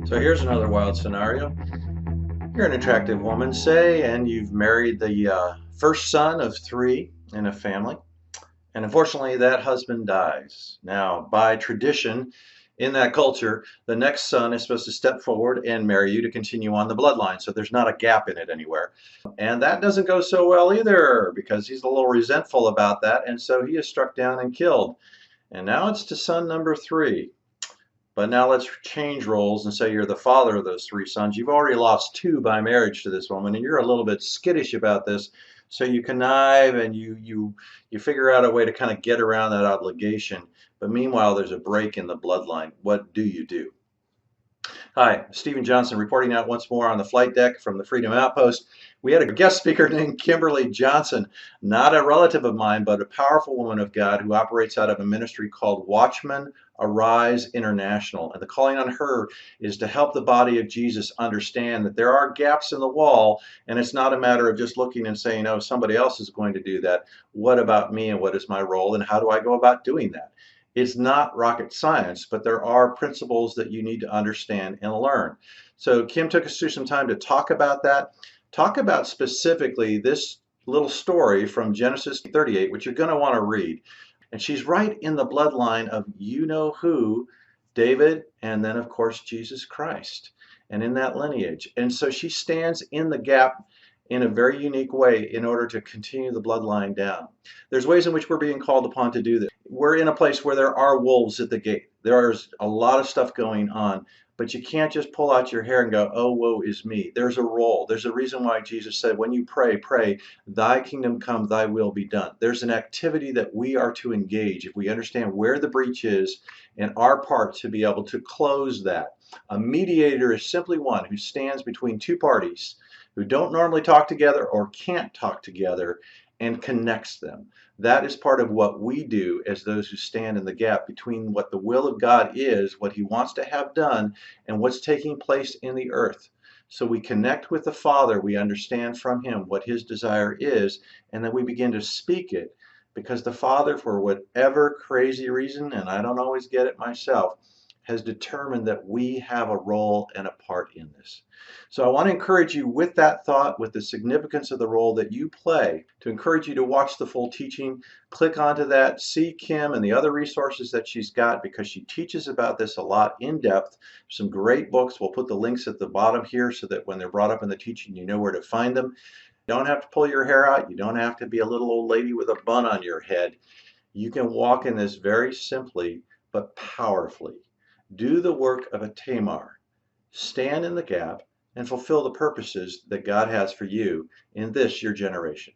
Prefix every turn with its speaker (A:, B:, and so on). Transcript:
A: So here's another wild scenario. You're an attractive woman, say, and you've married the first son of three in a family. And unfortunately, that husband dies. Now, by tradition, in that culture, the next son is supposed to step forward and marry you to continue on the bloodline. So there's not a gap in it anywhere. And that doesn't go so well either because he's a little resentful about that. And so he is struck down and killed. And now it's to son number three. But now let's change roles and say you're the father of those three sons. You've already lost two by marriage to this woman, and you're a little bit skittish about this. So you connive and you figure out a way to kind of get around that obligation. But meanwhile, there's a break in the bloodline. What do you do? Hi, Stephen Johnson reporting out once more on the flight deck from the Freedom Outpost. We had a guest speaker named Kimberly Johnson, not a relative of mine, but a powerful woman of God who operates out of a ministry called Watchman Arise International. And the calling on her is to help the body of Jesus understand that there are gaps in the wall, and it's not a matter of just looking and saying, oh, somebody else is going to do that. What about me, and what is my role, and how do I go about doing that? It's not rocket science, but there are principles that you need to understand and learn. So Kim took us through some time to talk about that, talk about specifically this little story from Genesis 38, which you're going to want to read. And she's right in the bloodline of you know who, David, and then of course Jesus Christ, and in that lineage. And so she stands in the gap in a very unique way in order to continue the bloodline down. There's ways in which we're being called upon to do this. We're in a place where there are wolves at the gate. There's a lot of stuff going on, but you can't just pull out your hair and go, oh, woe is me. There's a role. There's a reason why Jesus said, when you pray, pray, thy kingdom come, thy will be done. There's an activity that we are to engage if we understand where the breach is and our part to be able to close that. A mediator is simply one who stands between two parties who don't normally talk together or can't talk together and connects them. That is part of what we do as those who stand in the gap between what the will of God is, what he wants to have done, and what's taking place in the earth. So we connect with the Father, we understand from him what his desire is, and then we begin to speak it because the Father, for whatever crazy reason, and I don't always get it myself, has determined that we have a role and a part in this. So I want to encourage you with that thought, with the significance of the role that you play, to encourage you to watch the full teaching. Click onto that, see Kim and the other resources that she's got because she teaches about this a lot in depth. Some great books. We'll put the links at the bottom here so that when they're brought up in the teaching, you know where to find them. You don't have to pull your hair out. You don't have to be a little old lady with a bun on your head. You can walk in this very simply but powerfully. Do the work of a Tamar. Stand in the gap and fulfill the purposes that God has for you in this, your generation.